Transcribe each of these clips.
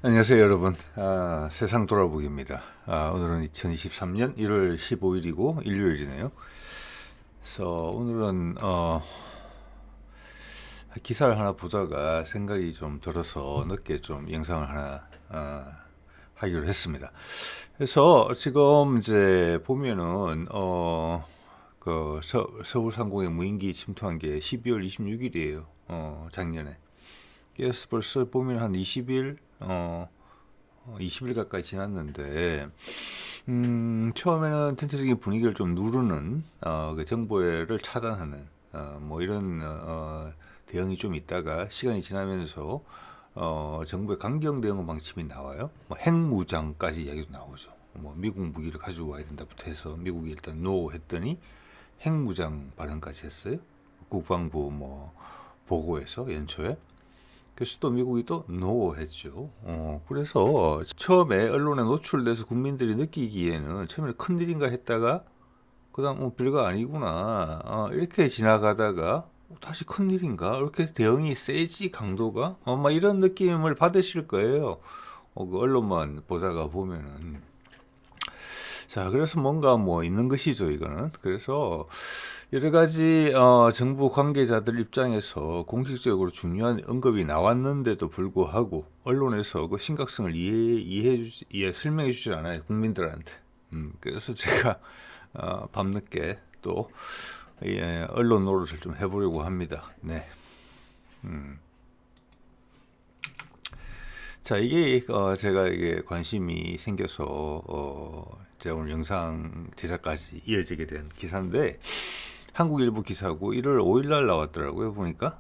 안녕하세요 여러분. 세상 돌아보기입니다. 오늘은 2023년 1월 15일이고 일요일이네요. 그래서 오늘은 기사를 하나 보다가 생각이 좀 들어서 늦게 좀 영상을 하나 하기로 했습니다. 그래서 지금 이제 보면은 그 서울 상공의 무인기 침투한 게 12월 26일이에요. 작년에. 그래서 벌써 보면 한 20일 20일 가까이 지났는데, 처음에는 전체적인 분위기를 좀 누르는, 그 정보를 차단하는, 뭐 이런, 대응이 좀 있다가 시간이 지나면서, 정부의 강경 대응 방침이 나와요. 뭐 핵무장까지 이야기도 나오죠. 뭐 미국 무기를 가지고 와야 된다부터 해서 미국이 일단 노 했더니 핵무장 발언까지 했어요. 국방부 뭐 보고에서 연초에. 그래서 또 미국이 또 노 했죠. 그래서 처음에 언론에 노출돼서 국민들이 느끼기에는 처음에 큰일인가 했다가 그다음 별거 아니구나 이렇게 지나가다가 다시 큰일인가 이렇게 대응이 세지 강도가 막 이런 느낌을 받으실 거예요. 그 언론만 보다가 보면은. 자, 그래서 뭔가 뭐 있는 것이죠, 이거는. 그래서 여러 가지 정부 관계자들 입장에서 공식적으로 중요한 언급이 나왔는데도 불구하고 언론에서 그 심각성을 설명해 주지 않아요, 국민들한테. 그래서 제가 밤늦게 또 언론 노릇을 좀 해보려고 합니다. 네. 자, 이게 제가 이게 관심이 생겨서 제가 오늘 영상 제작까지 이어지게 된 기사인데 한국일보 기사고 1월 5일 날 나왔더라고요. 보니까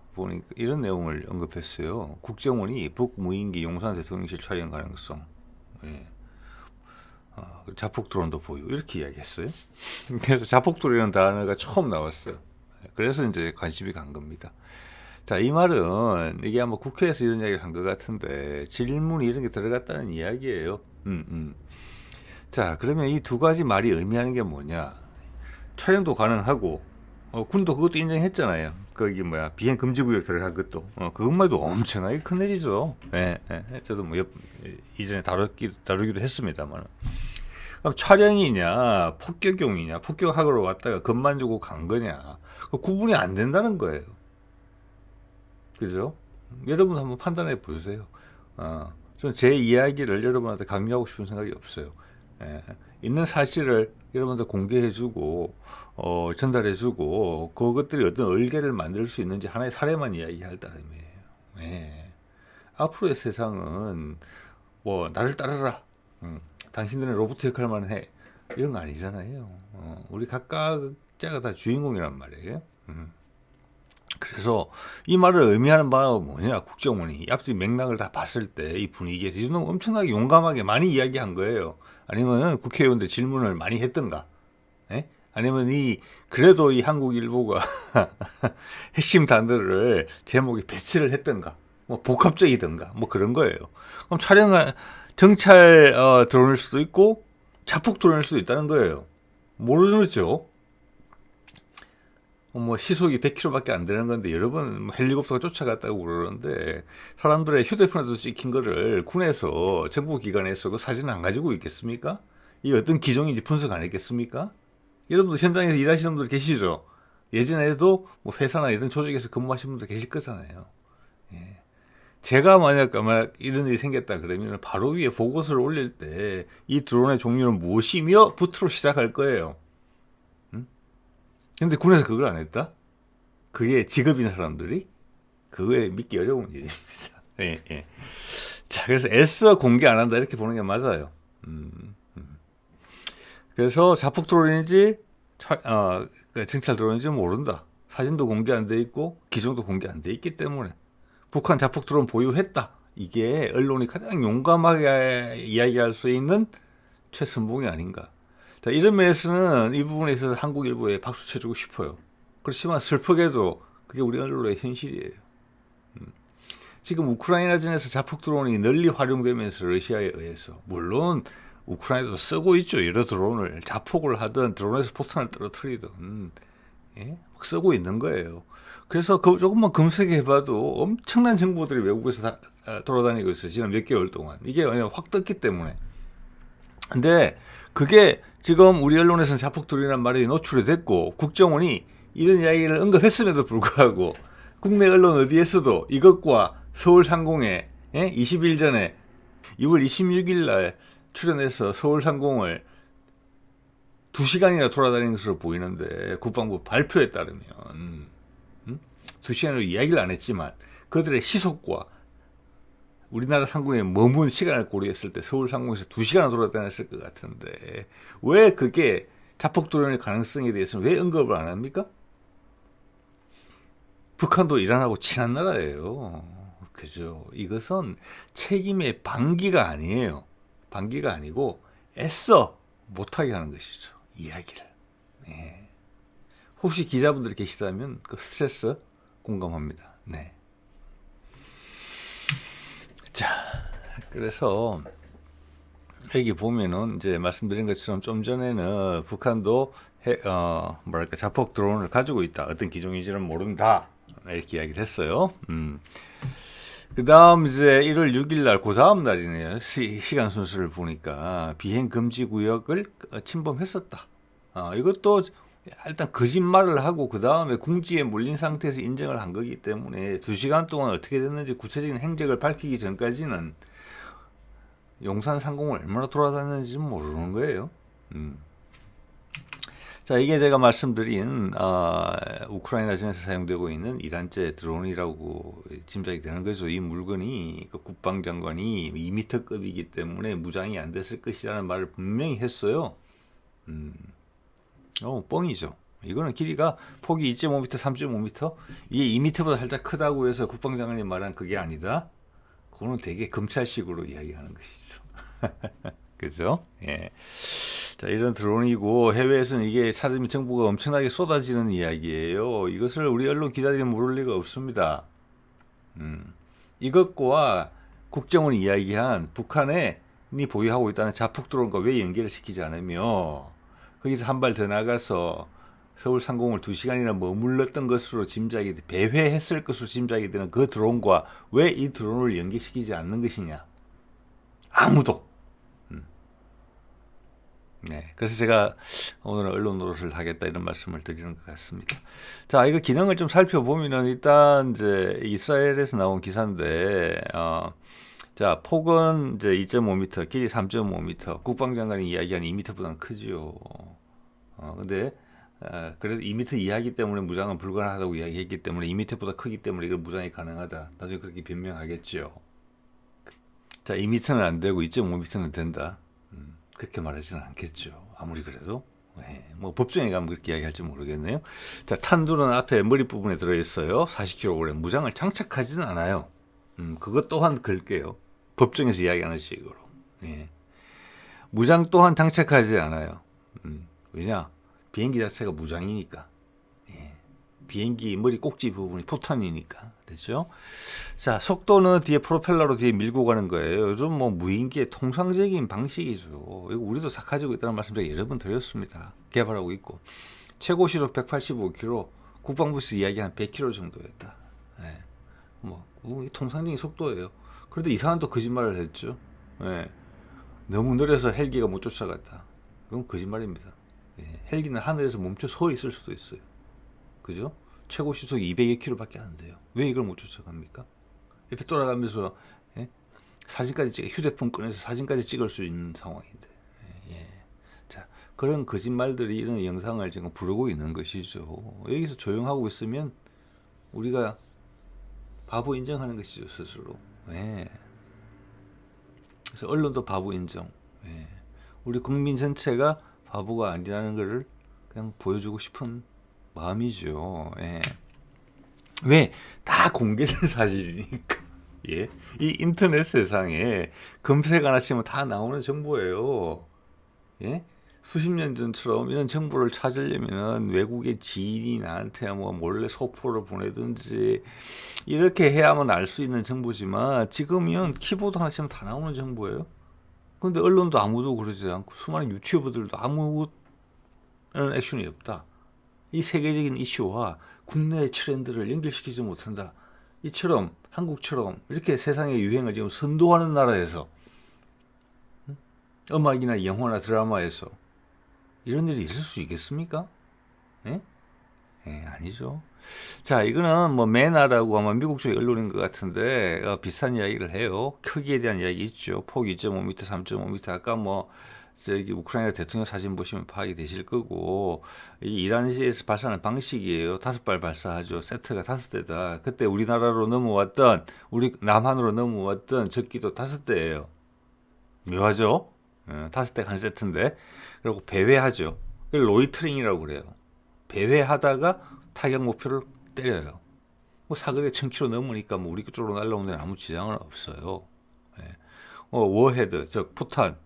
이런 내용을 언급했어요. 국정원이 북무인기 용산 대통령실 촬영 가능성, 예. 자폭 드론도 보유 이렇게 이야기했어요. 그래서 자폭 드론이라는 단어가 처음 나왔어요. 그래서 이제 관심이 간 겁니다. 자, 이 말은 이게 아마 국회에서 이런 이야기를 한 것 같은데 질문이 이런 게 들어갔다는 이야기예요. 자, 그러면 이 두 가지 말이 의미하는 게 뭐냐? 촬영도 가능하고 군도 그것도 인정했잖아요. 거기 뭐야 비행 금지 구역 들어간 것도 그것만 해도 엄청나게 큰일이죠. 예, 예. 저도 뭐 이전에 다루기도 했습니다만. 그럼 촬영이냐 폭격용이냐 폭격하러 왔다가 겁만 주고 간 거냐 구분이 안 된다는 거예요. 그죠? 여러분 한번 판단해 보세요. 저는 제 이야기를 여러분한테 강요하고 싶은 생각이 없어요. 예, 있는 사실을 여러분한테 공개해주고 전달해주고 그것들이 어떤 얼개를 만들 수 있는지 하나의 사례만 이야기할 따름이에요. 예. 앞으로의 세상은 뭐 나를 따르라. 당신들은 로봇 역할만 해. 이런 거 아니잖아요. 우리 각각자가 다 주인공이란 말이에요. 그래서 이 말을 의미하는 바가 뭐냐, 국정원이 앞뒤 맥락을 다 봤을 때 이 분위기에서 이 정도 엄청나게 용감하게 많이 이야기한 거예요. 아니면은 국회의원들 질문을 많이 했던가, 예? 아니면 그래도 이 한국일보가 핵심 단어를 제목에 배치를 했던가, 뭐 복합적이던가, 뭐 그런 거예요. 그럼 정찰 드론일 수도 있고 자폭 드론일 수도 있다는 거예요. 모르죠. 뭐 시속이 100km밖에 안 되는 건데 여러분 뭐 헬리콥터가 쫓아갔다고 그러는데 사람들의 휴대폰에도 찍힌 거를 군에서 정보기관에서 그 사진을 안 가지고 있겠습니까? 이게 어떤 기종인지 분석 안 했겠습니까? 여러분도 현장에서 일하시는 분들 계시죠? 예전에도 뭐 회사나 이런 조직에서 근무하시는 분들 계실 거잖아요. 예. 제가 만약 이런 일이 생겼다 그러면 바로 위에 보고서를 올릴 때 이 드론의 종류는 무엇이며 부트로 시작할 거예요. 근데 군에서 그걸 안 했다? 그게 직업인 사람들이 그거에 믿기 어려운 일입니다. 예, 예. 자, 그래서 애써 공개 안 한다 이렇게 보는 게 맞아요. 그래서 자폭 드론인지 정찰 드론인지 모른다. 사진도 공개 안 돼 있고 기종도 공개 안 돼 있기 때문에 북한 자폭 드론 보유했다. 이게 언론이 가장 용감하게 이야기할 수 있는 최선봉이 아닌가. 자, 이런 면에서는 이 부분에 있어서 한국일보에 박수 쳐주고 싶어요. 그렇지만 슬프게도 그게 우리 언론의 현실이에요. 지금 우크라이나전에서 자폭 드론이 널리 활용되면서 러시아에 의해서 물론 우크라이나도 쓰고 있죠. 여러 드론을 자폭을 하든 드론에서 포탄을 떨어뜨리든 예? 쓰고 있는 거예요. 그래서 조금만 검색해봐도 엄청난 정보들이 외국에서 돌아다니고 있어요. 지난 몇 개월 동안. 이게 그냥 확 떴기 때문에. 근데 그게 지금 우리 언론에서는 자폭들이란 말이 노출이 됐고 국정원이 이런 이야기를 언급했음에도 불구하고 국내 언론 어디에서도 이것과 서울상공에 20일 전에 2월 26일 날 출연해서 서울상공을 2시간이나 돌아다니는 것으로 보이는데 국방부 발표에 따르면 2시간으로 이야기를 안 했지만 그들의 시속과 우리나라 상공에 머문 시간을 고려했을 때 서울 상공에서 2시간을 돌아다녔을 것 같은데 왜 그게 자폭 드론의 가능성에 대해서는 왜 언급을 안 합니까? 북한도 이란하고 친한 나라예요. 그죠? 이것은 책임의 방기가 아니에요. 방기가 아니고 애써 못하게 하는 것이죠. 이야기를. 네. 혹시 기자분들 계시다면 그 스트레스 공감합니다. 네. 자, 그래서 여기 보면은 이제 말씀드린 것처럼 좀 전에는 북한도 자폭 드론을 가지고 있다. 어떤 기종인지는 모른다. 이렇게 이야기를 했어요. 그 다음 이제 1월 6일 날, 그 다음 날이네요. 시간 순서를 보니까 비행 금지 구역을 침범했었다. 이것도 일단 거짓말을 하고 그 다음에 궁지에 몰린 상태에서 인정을 한 거기 때문에 2시간 동안 어떻게 됐는지 구체적인 행적을 밝히기 전까지는 용산 상공을 얼마나 돌아다녔는지 모르는 거예요. 자, 이게 제가 말씀드린 우크라이나전에서 사용되고 있는 이란제 드론이라고 짐작이 되는 거죠. 이 물건이 그 국방장관이 2m급이기 때문에 무장이 안 됐을 것이라는 말을 분명히 했어요. 뻥이죠. 이거는 길이가 폭이 2.5m, 3.5m, 이게 2m보다 살짝 크다고 해서 국방장관이 말한 그게 아니다. 그거는 되게 검찰식으로 이야기하는 것이죠. 그죠? 예. 자, 이런 드론이고 해외에서는 이게 사드미 정보가 엄청나게 쏟아지는 이야기예요. 이것을 우리 언론 기자들이 모를 리가 없습니다. 이것과 국정원이 이야기한 북한이 보유하고 있다는 자폭 드론과 왜 연계를 시키지 않으며 거기서 한 발 더 나가서 서울 상공을 2시간이나 머물렀던 것으로 짐작이 배회했을 것으로 짐작이 되는 그 드론과 왜 이 드론을 연계시키지 않는 것이냐? 아무도. 네, 그래서 제가 오늘은 언론 노릇을 하겠다 이런 말씀을 드리는 것 같습니다. 자, 이거 기능을 좀 살펴보면은 일단 이제 이스라엘에서 나온 기사인데, 자, 폭은 이제 2.5m, 길이 3.5m, 국방장관이 이야기한 2m보다는 크지요. 근데 그래도 2m 이하이기 때문에 무장은 불가능하다고 이야기했기 때문에 2m보다 크기 때문에 이걸 무장이 가능하다. 나중에 그렇게 변명하겠죠. 자, 2m는 안 되고 2.5m는 된다. 그렇게 말하지는 않겠죠. 아무리 그래도. 네, 뭐 법정에 가면 그렇게 이야기할지 모르겠네요. 자, 탄두는 앞에 머리 부분에 들어있어요. 40kg. 무장을 장착하지는 않아요. 그것 또한 걸게요. 법정에서 이야기하는 식으로. 예. 무장 또한 장착하지 않아요. 왜냐? 비행기 자체가 무장이니까. 예. 비행기 머리 꼭지 부분이 포탄이니까. 됐죠? 자, 속도는 뒤에 프로펠러로 뒤에 밀고 가는 거예요. 요즘 뭐 무인기의 통상적인 방식이죠. 이거 우리도 다 가지고 있다는 말씀 제가 여러 번 드렸습니다. 개발하고 있고. 최고 시속 185km, 국방부에서 이야기한 100km 정도였다. 예. 뭐 통상적인 속도예요. 그런데 이상한 또 거짓말을 했죠. 예. 너무 느려서 헬기가 못 쫓아갔다. 그건 거짓말입니다. 예. 헬기는 하늘에서 멈춰 서 있을 수도 있어요. 그죠? 최고 시속이 200여 km밖에 안 돼요. 왜 이걸 못 쫓아갑니까? 옆에 돌아가면서 사진까지 휴대폰 꺼내서 사진까지 찍을 수 있는 상황인데. 예. 자, 그런 거짓말들이 이런 영상을 지금 부르고 있는 것이죠. 여기서 조용하고 있으면 우리가 바보 인정하는 것이죠, 스스로. 예. 그래서 언론도 바보 인정. 예. 우리 국민 전체가 바보가 아니라는 것을 그냥 보여주고 싶은 마음이죠. 예. 왜? 다 공개된 사실이니까. 예. 이 인터넷 세상에 검색 하나 치면 다 나오는 정보예요. 예. 수십 년 전처럼 이런 정보를 찾으려면은 외국의 지인이 나한테 뭐 몰래 소포를 보내든지 이렇게 해야만 알 수 있는 정보지만 지금은 키보드 하나 치면 다 나오는 정보예요. 근데 언론도 아무도 그러지 않고 수많은 유튜버들도 아무 액션이 없다. 이 세계적인 이슈와 국내의 트렌드를 연결시키지 못한다. 이처럼 한국처럼 이렇게 세상의 유행을 지금 선도하는 나라에서 음악이나 영화나 드라마에서 이런 일이 있을 수 있겠습니까? 예? 예, 아니죠. 자, 이거는 뭐 메나라고 아마 미국 쪽 언론인 것 같은데 비슷한 이야기를 해요. 크기에 대한 이야기 있죠. 폭 2.5m, 3.5m. 아까 뭐 저기 우크라이나 대통령 사진 보시면 파악이 되실 거고 이 이란시에서 발사하는 방식이에요. 5발 발사하죠. 세트가 5대다. 그때 우리나라로 넘어왔던 우리 남한으로 넘어왔던 적기도 5대예요. 묘하죠? 5대가 한 세트인데 그리고 배회하죠. 그걸 로이터링이라고 그래요. 배회하다가 타격 목표를 때려요. 뭐 사거리가 1000km 넘으니까 뭐 우리 쪽으로 날라오는 데는 아무 지장은 없어요. 예. 워헤드, 즉 포탄은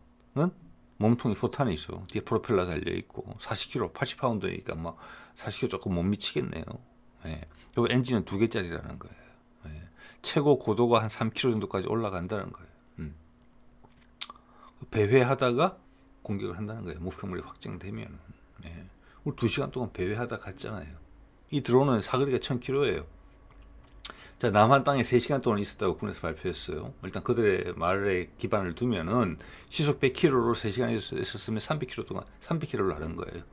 몸통이 포탄이죠. 뒤에 프로펠러 달려 있고 40km, 80파운드니까 뭐 40km 조금 못 미치겠네요. 예. 그리고 엔진은 2개짜리라는 거예요. 예. 최고 고도가 한 3km 정도까지 올라간다는 거예요. 배회하다가 공격을 한다는 거예요. 목표물이 확정되면. 예. 우리 2시간 동안 배회하다 갔잖아요. 이 드론은 사거리가 1000km예요. 자, 남한 땅에 3시간 동안 있었다고 군에서 발표했어요. 일단 그들의 말에 기반을 두면은 시속 100km로 3시간 있었으면 300km 동안 300km를 나른 거예요.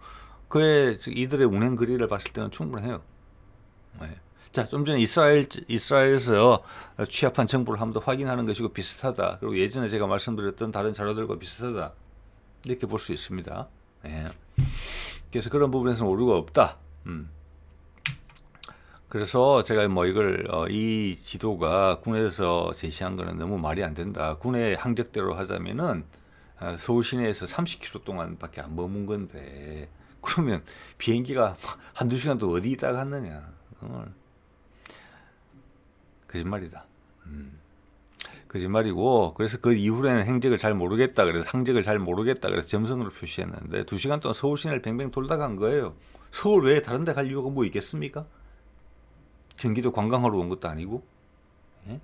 그의 이들의 운행 거리를 봤을 때는 충분해요. 네. 자, 좀 전에 이스라엘에서 취합한 정보를 한번 더 확인하는 것이고 비슷하다. 그리고 예전에 제가 말씀드렸던 다른 자료들과 비슷하다. 이렇게 볼 수 있습니다. 네. 그래서 그런 부분에서는 오류가 없다. 그래서 제가 뭐 이걸 이 지도가 군에서 제시한 거는 너무 말이 안 된다. 군의 항적대로 하자면은 서울 시내에서 30km 동안밖에 안 머문 건데 그러면 비행기가 한두 시간도 어디 있다가 갔느냐. 거짓말이다. 거짓말이고 그래서 그 이후에는 행적을 잘 모르겠다. 그래서 항적을 잘 모르겠다. 그래서 점선으로 표시했는데 2시간 동안 서울 시내를 뱅뱅 돌다 간 거예요. 서울 외에 다른 데 갈 이유가 뭐 있겠습니까? 경기도 관광하러 온 것도 아니고 예?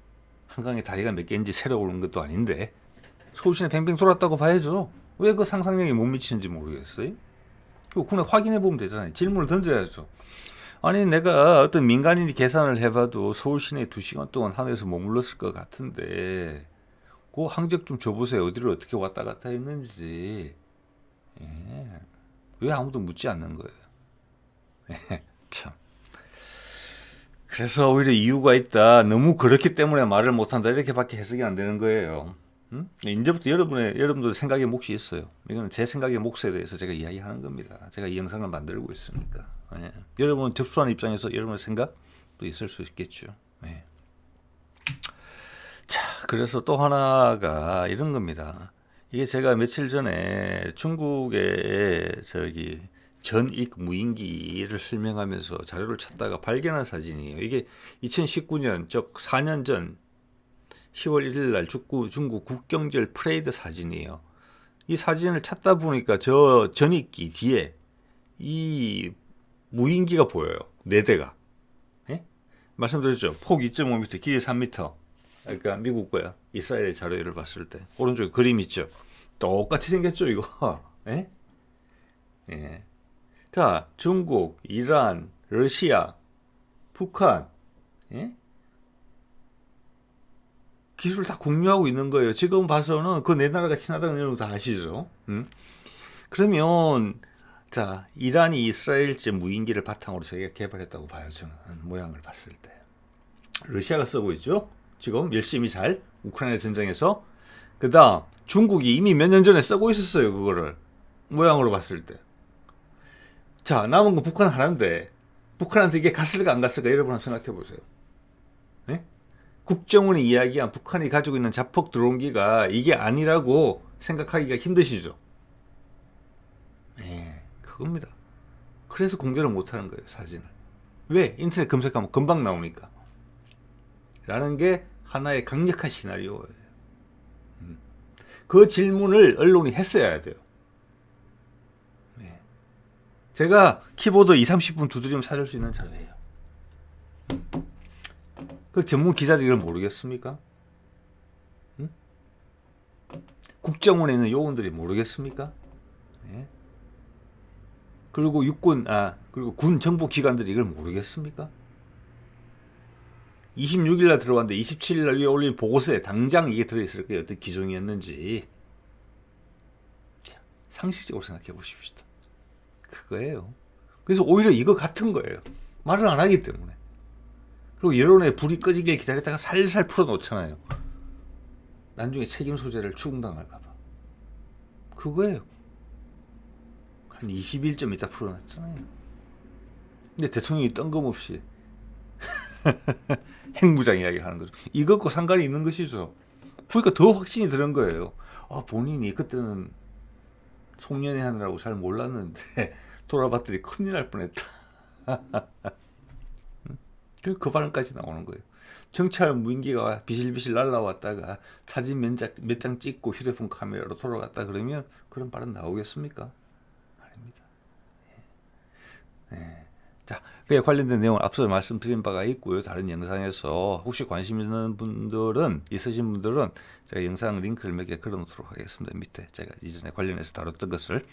한강에 다리가 몇 개인지 새로 오른 것도 아닌데 서울 시내 뱅뱅 돌았다고 봐야죠. 왜 그 상상력이 못 미치는지 모르겠어요. 그거 그냥 확인해 보면 되잖아요. 질문을 던져야죠. 아니 내가 어떤 민간인이 계산을 해봐도 서울 시내에 2시간 동안 하늘에서 머물렀을 것 같은데 그 항적 좀 줘보세요. 어디를 어떻게 왔다 갔다 했는지. 예. 왜 아무도 묻지 않는 거예요. 참. 그래서 오히려 이유가 있다. 너무 그렇기 때문에 말을 못한다. 이렇게밖에 해석이 안 되는 거예요. 이제부터 여러분들 생각의 몫이 있어요. 이거는 제 생각의 몫에 대해서 제가 이야기하는 겁니다. 제가 이 영상을 만들고 있으니까. 예. 여러분 접수하는 입장에서 여러분의 생각도 있을 수 있겠죠. 예. 자, 그래서 또 하나가 이런 겁니다. 이게 제가 며칠 전에 중국의 전익 무인기를 설명하면서 자료를 찾다가 발견한 사진이에요. 이게 2019년, 즉 4년 전 10월 1일 날 중국 국경절 프레이드 사진이에요. 이 사진을 찾다 보니까 저 전익기 뒤에 이 무인기가 보여요. 4대가. 예? 말씀드렸죠. 폭 2.5m, 길이 3m. 그러니까 미국 거야. 이스라엘의 자료를 봤을 때. 오른쪽에 그림 있죠. 똑같이 생겼죠, 이거. 예? 예. 자, 중국, 이란, 러시아, 북한, 예? 기술 다 공유하고 있는 거예요. 지금 봐서는 그 네 나라가 친하다는 여러분 다 아시죠? 그러면 자, 이란이 이스라엘제 무인기를 바탕으로 저희가 개발했다고 봐요. 저는 모양을 봤을 때. 러시아가 쓰고 있죠. 지금 열심히 잘 우크라이나 전쟁에서. 그 다음 중국이 이미 몇 년 전에 쓰고 있었어요. 그거를 모양으로 봤을 때. 자, 남은 건 북한 하나인데 북한한테 이게 갔을까 안 갔을까 여러분 한번 생각해 보세요. 네? 국정원이 이야기한 북한이 가지고 있는 자폭 드론기가 이게 아니라고 생각하기가 힘드시죠? 네, 그겁니다. 그래서 공개를 못하는 거예요, 사진을. 왜? 인터넷 검색하면 금방 나오니까. 라는 게 하나의 강력한 시나리오예요. 그 질문을 언론이 했어야 돼요. 네. 제가 키보드 20-30분 두드리면 찾을 수 있는 자료예요. 그 전문 기자들이 이걸 모르겠습니까? 응? 국정원에 있는 요원들이 모르겠습니까? 네. 그리고 그리고 군 정보 기관들이 이걸 모르겠습니까? 26일 날 들어왔는데 27일 날 위에 올린 보고서에 당장 이게 들어있을 거예요. 어떤 기종이었는지. 자, 상식적으로 생각해 보십시다. 그거예요. 그래서 오히려 이거 같은 거예요. 말을 안 하기 때문에. 그리고 여론의 불이 꺼지길 기다렸다가 살살 풀어놓잖아요. 나중에 책임 소재를 추궁당할까봐. 그거예요. 한 20일 있다 풀어놨잖아요. 근데 대통령이 뜬금없이 핵무장 이야기를 하는 거죠. 이것과 상관이 있는 것이죠. 그러니까 더 확신이 드는 거예요. 본인이 그때는 송년회 하느라고 잘 몰랐는데 돌아봤더니 큰일 날 뻔했다. 그 발언까지 나오는 거예요. 정찰 무인기가 비실비실 날라왔다가 사진 몇 장 찍고 휴대폰 카메라로 돌아갔다 그러면 그런 발언 나오겠습니까? 아닙니다. 네. 자, 그에 관련된 내용을 앞서 말씀드린 바가 있고요. 다른 영상에서 혹시 관심 있는 분들은, 있으신 분들은 제가 영상 링크를 몇 개 걸어놓도록 하겠습니다. 밑에 제가 이전에 관련해서 다뤘던 것을.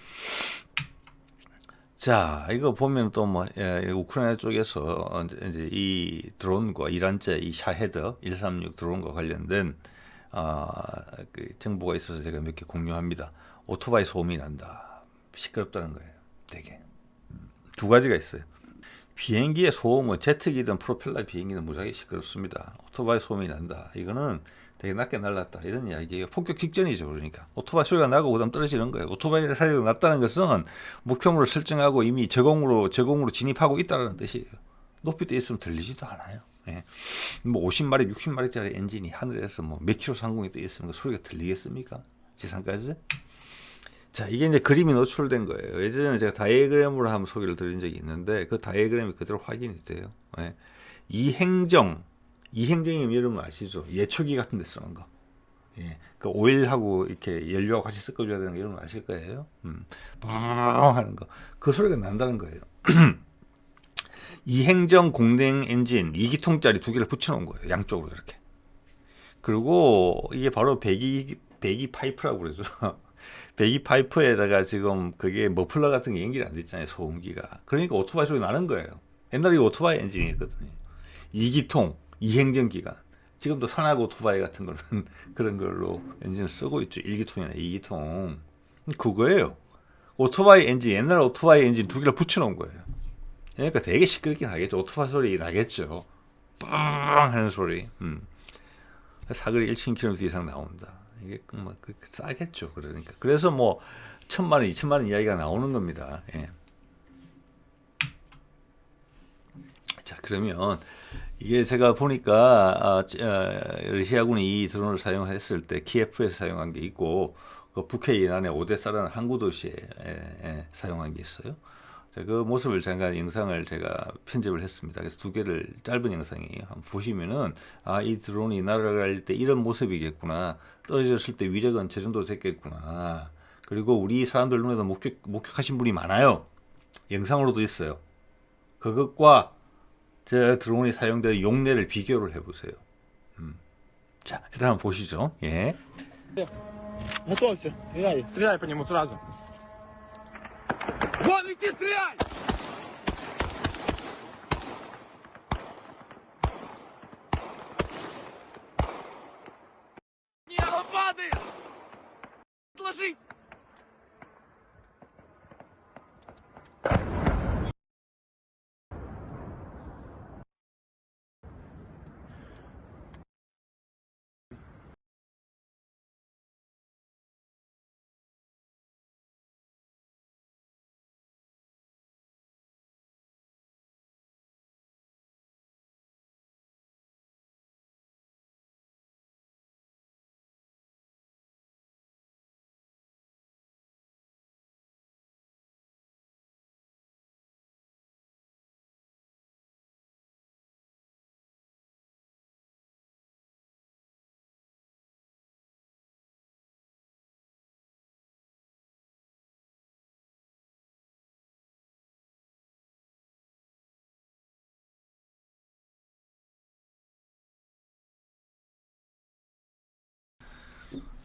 자, 이거 보면 또 우크라이나 쪽에서 이제 이 드론과 이란제 이 샤헤드 136 드론과 관련된 그 정보가 있어서 제가 몇 개 공유합니다. 오토바이 소음이 난다. 시끄럽다는 거예요. 되게. 두 가지가 있어요. 비행기의 소음은 제트기든 프로펠러 비행기는 무지하게 시끄럽습니다. 오토바이 소음이 난다. 이거는 되게 낮게 날랐다. 이런 이야기예요. 폭격 직전이죠. 그러니까 오토바이 소리가 나고 그다음 떨어지는 거예요. 오토바이 소리가 났다는 것은 목표물을 설정하고 이미 제공으로 진입하고 있다는 뜻이에요. 높이 떠 있으면 들리지도 않아요. 예. 뭐 50마리, 60마리짜리 엔진이 하늘에서 뭐 몇 킬로 상공에 떠 있으면 그 소리가 들리겠습니까? 지상까지? 자, 이게 이제 그림이 노출된 거예요. 예전에 제가 다이어그램으로 한번 소개를 드린 적이 있는데 그 다이어그램이 그대로 확인이 돼요. 예. 이행정이면 여러분 아시죠? 예초기 같은 데 쓰는 거. 예. 그 오일하고 이렇게 연료하고 같이 섞어줘야 되는 거 여러분 아실 거예요. 빵 하는 거. 그 소리가 난다는 거예요. 이행정 공냉 엔진 2기통짜리 두 개를 붙여놓은 거예요. 양쪽으로 이렇게. 그리고 이게 바로 배기 파이프라고 그러죠. 배기 파이프에다가 지금 그게 머플러 같은 게 연결이 안 됐잖아요. 소음기가. 그러니까 오토바이 소리 나는 거예요. 옛날에 오토바이 엔진이었거든요. 2기통, 이행정 기간. 지금도 산악 오토바이 같은 거는 그런 걸로 엔진을 쓰고 있죠. 1기통이나 2기통. 그거예요. 오토바이 엔진, 옛날 오토바이 엔진 두 개를 붙여놓은 거예요. 그러니까 되게 시끄럽긴 하겠죠. 오토바이 소리 나겠죠. 빵 하는 소리. 사거리 1,000km 이상 나온다. 이게 뭐 싸겠죠. 그러니까. 그래서 뭐 1,000만 원, 2,000만 원 이야기가 나오는 겁니다. 예. 자, 그러면 이게 제가 보니까 러시아군이 이 드론을 사용했을 때 키예프에서 사용한 게 있고 그 북해 이난의 오데사라는 항구 도시에 사용한 게 있어요. 자, 그 모습을 제가 영상을 제가 편집을 했습니다. 그래서 두 개를 짧은 영상이에요. 한번 보시면은 이 드론이 날아갈 때 이런 모습이겠구나. 떨어졌을 때 위력은 저 정도 됐겠구나. 그리고 우리 사람들 눈에도 목격하신 분이 많아요. 영상으로도 있어요. 그것과 저 드론이 사용되는 용례를 비교를 해보세요. 자, 일단 한번 보시죠. 예. Готовься, стреляй, стреляй по нему сразу. Вон, иди, стреляй! Не, он падает! Ложись!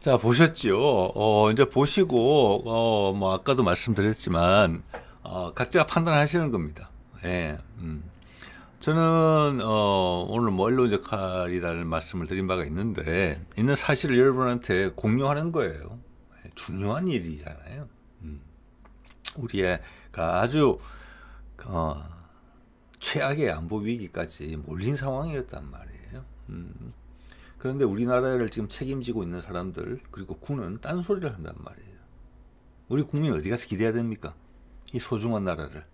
자, 보셨죠? 이제 보시고, 뭐, 아까도 말씀드렸지만, 각자 판단하시는 겁니다. 예. 저는 오늘 뭐 언론 역할이라는 말씀을 드린 바가 있는데 있는 사실을 여러분한테 공유하는 거예요. 중요한 일이잖아요. 우리가 아주 최악의 안보 위기까지 몰린 상황이었단 말이에요. 그런데 우리나라를 지금 책임지고 있는 사람들 그리고 군은 딴소리를 한단 말이에요. 우리 국민 어디 가서 기대해야 됩니까? 이 소중한 나라를.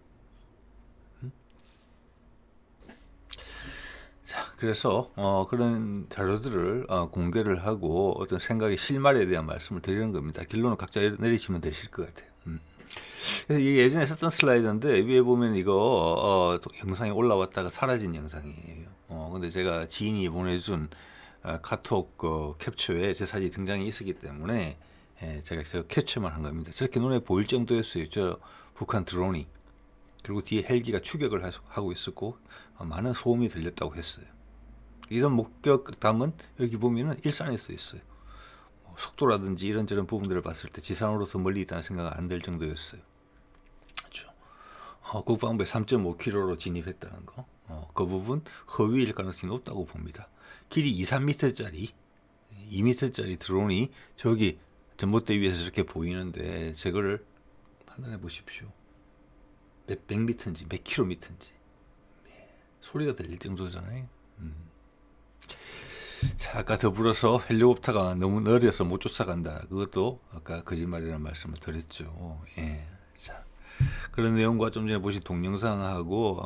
자, 그래서 그런 자료들을 공개를 하고 어떤 생각의 실마리에 대한 말씀을 드리는 겁니다. 결론은 각자 내리시면 되실 것 같아요. 그래서 이게 예전에 썼던 슬라이드인데 위에 보면 이거 영상이 올라왔다가 사라진 영상이에요. 근데 제가 지인이 보내준 카톡 캡처에 제 사진이 등장이 있었기 때문에 제가 캡처만 한 겁니다. 저렇게 눈에 보일 정도였어요. 저 북한 드론이. 그리고 뒤에 헬기가 추격을 하고 있었고 많은 소음이 들렸다고 했어요. 이런 목격담은 여기 보면은 일산에서 있어요. 속도라든지 이런저런 부분들을 봤을 때 지상으로 더 멀리 있다는 생각은 안 들 정도였어요. 그렇죠. 국방부에 3.5km로 진입했다는 거. 그 부분 허위일 가능성이 높다고 봅니다. 길이 2, 3m짜리 2m짜리 드론이 저기 전봇대 위에서 저렇게 보이는데 저거를 판단해 보십시오. 몇 미터인지 몇 킬로미터인지 소리가 들릴 정도잖아요. 자, 아까 더불어서 헬리콥터가 너무 느려서 못 쫓아간다. 그것도 아까 거짓말이라는 말씀을 드렸죠. 예. 자, 그런 내용과 좀 전에 보신 동영상하고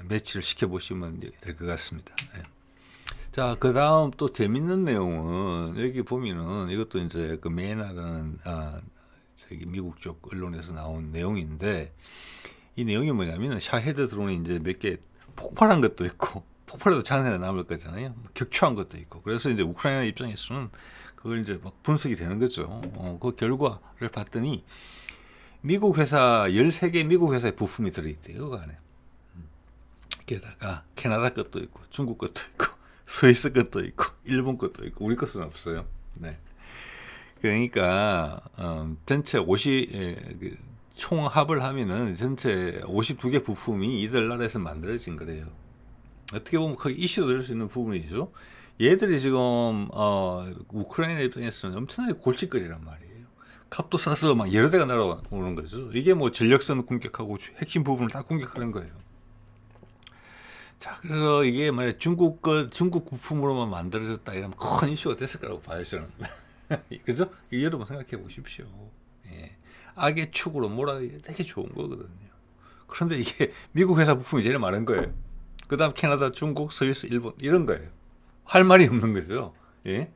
매치를 시켜보시면 될 것 같습니다. 예. 자, 그 다음 또 재밌는 내용은 여기 보면은 이것도 이제 그 메나라는 저기 미국 쪽 언론에서 나온 내용인데 이 내용이 뭐냐면 샤헤드 드론이 이제 몇 개 폭발한 것도 있고 폭발해도 잔해나 남을 거잖아요. 격추한 것도 있고 그래서 이제 우크라이나 입장에서는 그걸 이제 막 분석이 되는 거죠. 그 결과를 봤더니 미국 회사 13개 미국 회사의 부품이 들어있대요. 그 안에. 게다가 캐나다 것도 있고 중국 것도 있고 스위스 것도 있고 일본 것도 있고 우리 것은 없어요. 네. 그러니까 전체 50 총합을 하면은 전체 52개 부품이 이들 나라에서 만들어진 거래요. 어떻게 보면 거의 이슈도 될 수 있는 부분이죠. 얘들이 지금 우크라이나 입장에서는 엄청나게 골칫거리란 말이에요. 값도 싸서 막 여러 대가 날아오는 거죠. 이게 뭐 전력선 공격하고 핵심 부분을 다 공격하는 거예요. 자, 그래서 이게 만약 중국 부품으로만 만들어졌다 이러면 큰 이슈가 됐을 거라고 봐요, 저는. 그죠? 여러분 생각해 보십시오. 예. 악의 축으로 몰아가기 되게 좋은 거거든요. 그런데 이게 미국 회사 부품이 제일 많은 거예요. 그 다음 캐나다, 중국, 스위스, 일본 이런 거예요. 할 말이 없는 거죠. 예?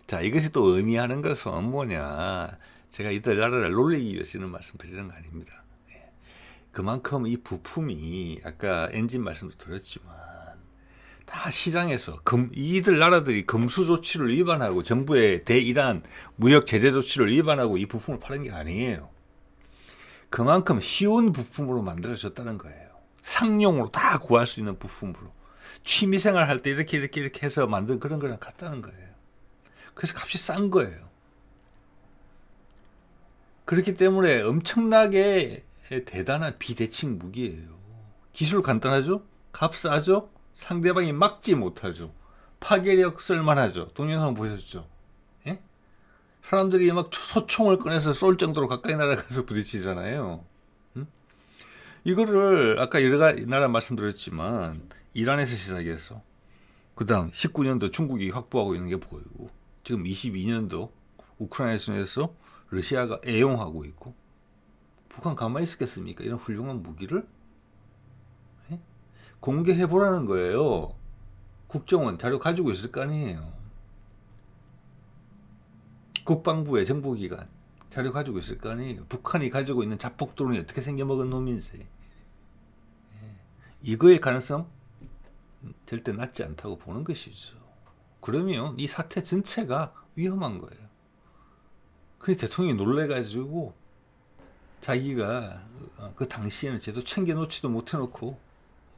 자, 이것이 또 의미하는 것은 뭐냐. 제가 이들 나라를 놀리기 위해서 이런 말씀 드리는 거 아닙니다. 예. 그만큼 이 부품이 아까 엔진 말씀도 드렸지만 다 시장에서 이들 나라들이 금수 조치를 위반하고 정부의 대이란 무역 제재 조치를 위반하고 이 부품을 파는 게 아니에요. 그만큼 쉬운 부품으로 만들어졌다는 거예요. 상용으로 다 구할 수 있는 부품으로. 취미생활 할 때 이렇게 해서 만든 그런 거랑 같다는 거예요. 그래서 값이 싼 거예요. 그렇기 때문에 엄청나게 대단한 비대칭 무기예요. 기술 간단하죠? 값 싸죠? 상대방이 막지 못하죠. 파괴력 쓸만하죠. 동영상 보셨죠? 예? 사람들이 막 소총을 꺼내서 쏠 정도로 가까이 날아가서 부딪히잖아요. 이거를 아까 여러 가지 나라 말씀드렸지만 이란에서 시작해서 그 다음 19년도 중국이 확보하고 있는 게 보이고 지금 22년도 우크라이나에서 러시아가 애용하고 있고 북한 가만히 있었겠습니까? 이런 훌륭한 무기를 공개해보라는 거예요. 국정원 자료 가지고 있을 거 아니에요. 국방부의 정보기관 자료 가지고 있을 거 아니에요. 북한이 가지고 있는 자폭 드론이 어떻게 생겨먹은 놈인지. 이거일 가능성 절대 낮지 않다고 보는 것이죠. 그러면 이 사태 전체가 위험한 거예요. 그래 대통령이 놀래가지고 자기가 그 당시에는 제대로 챙겨놓지도 못해놓고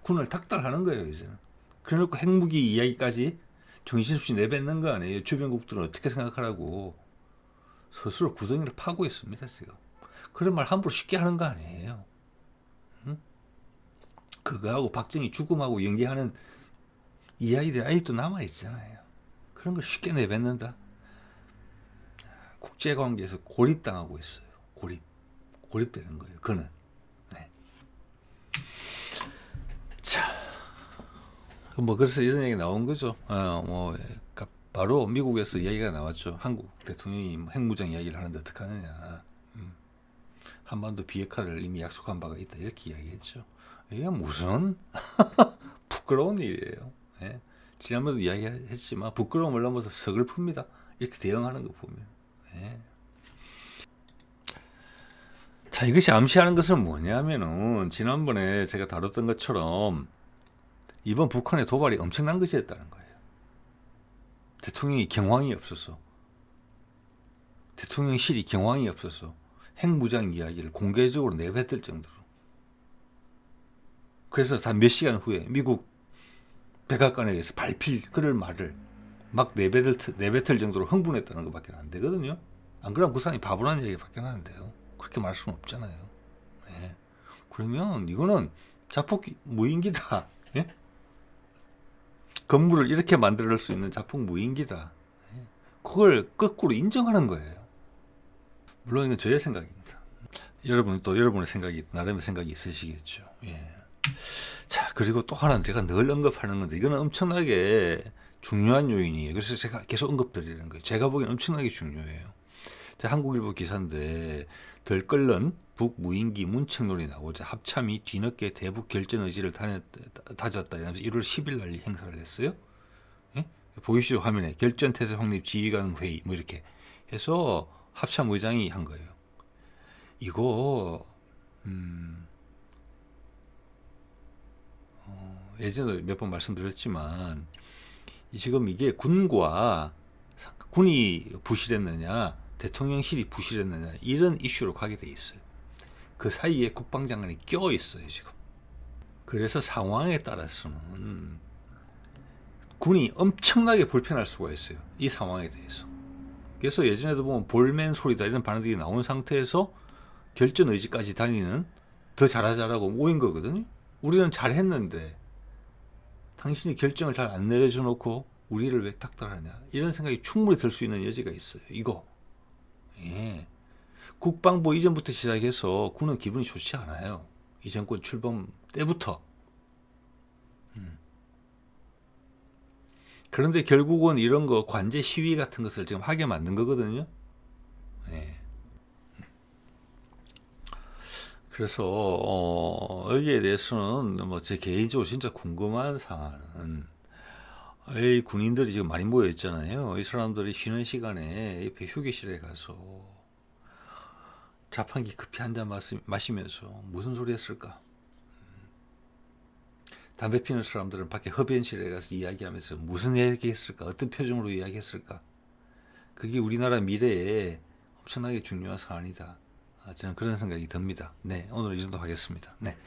군을 닥달하는 거예요, 이제는. 그래놓고 핵무기 이야기까지 정신없이 내뱉는 거 아니에요. 주변국들은 어떻게 생각하라고 스스로 구덩이를 파고 있습니다, 지금. 그런 말 함부로 쉽게 하는 거 아니에요. 응? 그거하고 박정희 죽음하고 연계하는 이야기들이 아직도 남아있잖아요. 그런 걸 쉽게 내뱉는다. 국제관계에서 고립당하고 있어요. 고립되는 거예요. 그는. 네. 자, 뭐 그래서 이런 얘기 나온 거죠. 바로 미국에서 이야기가 나왔죠. 한국 대통령이 핵무장 이야기를 하는데 어떻게 하느냐. 한반도 비핵화를 이미 약속한 바가 있다. 이렇게 이야기했죠. 이게 무슨 부끄러운 일이에요. 예. 지난번에도 이야기했지만 부끄러움을 넘어서 서글픕니다. 이렇게 대응하는 거 보면. 예. 자, 이것이 암시하는 것은 뭐냐면은 지난번에 제가 다뤘던 것처럼 이번 북한의 도발이 엄청난 것이었다는 거예요. 대통령이 경황이 없어서, 대통령실이 경황이 없어서 핵무장 이야기를 공개적으로 내뱉을 정도로. 그래서 단 몇 시간 후에 미국 백악관에서 발필 그럴 말을 막 내뱉을 정도로 흥분했다는 것밖에 안 되거든요. 안 그러면 그 사람이 바보라는 얘기밖에 안 돼요. 그렇게 말할 수는 없잖아요. 예. 그러면 이거는 자폭 무인기다. 예? 건물을 이렇게 만들 수 있는 자폭 무인기다. 예. 그걸 거꾸로 인정하는 거예요. 물론 이건 저의 생각입니다. 여러분 또 여러분의 생각이 나름의 생각이 있으시겠죠. 예. 자, 그리고 또 하나는 제가 늘 언급하는 건데 이거는 엄청나게 중요한 요인이에요. 그래서 제가 계속 언급드리는 거예요. 제가 보기엔 엄청나게 중요해요. 자, 한국일보 기사인데 덜 끓는 북무인기 문책론이 나오자 합참이 뒤늦게 대북 결전 의지를 다졌다 이러면서 1월 10일 날 행사를 했어요. 예? 보이시죠 화면에 결전태세 확립 지휘관 회의 뭐 이렇게 해서 합참 의장이 한 거예요. 이거 예전에 몇 번 말씀드렸지만 지금 이게 군이 부실했느냐 대통령실이 부실했느냐 이런 이슈로 가게 돼 있어요. 그 사이에 국방장관이 껴 있어요 지금. 그래서 상황에 따라서는 군이 엄청나게 불편할 수가 있어요. 이 상황에 대해서. 그래서 예전에도 보면 볼멘 소리다 이런 반응들이 나온 상태에서 결전 의지까지 다니는 더 잘하자라고 모인 거거든요. 우리는 잘했는데 당신이 결정을 잘 안 내려줘 놓고 우리를 왜 탁달하냐 이런 생각이 충분히 들 수 있는 여지가 있어요. 이거. 예. 국방부 이전부터 시작해서 군은 기분이 좋지 않아요. 이 정권 출범 때부터. 그런데 결국은 이런 거 관제 시위 같은 것을 지금 하게 만든 거거든요. 예. 그래서 여기에 대해서는 뭐 제 개인적으로 진짜 궁금한 사안은 이 군인들이 지금 많이 모여 있잖아요. 이 사람들이 쉬는 시간에 옆에 휴게실에 가서 자판기 커피 한 잔 마시면서 무슨 소리 했을까? 담배 피는 사람들은 밖에 흡연실에 가서 이야기하면서 무슨 얘기했을까? 어떤 표정으로 이야기했을까? 그게 우리나라 미래에 엄청나게 중요한 사안이다. 저는 그런 생각이 듭니다. 네, 오늘 이 정도 하겠습니다. 네.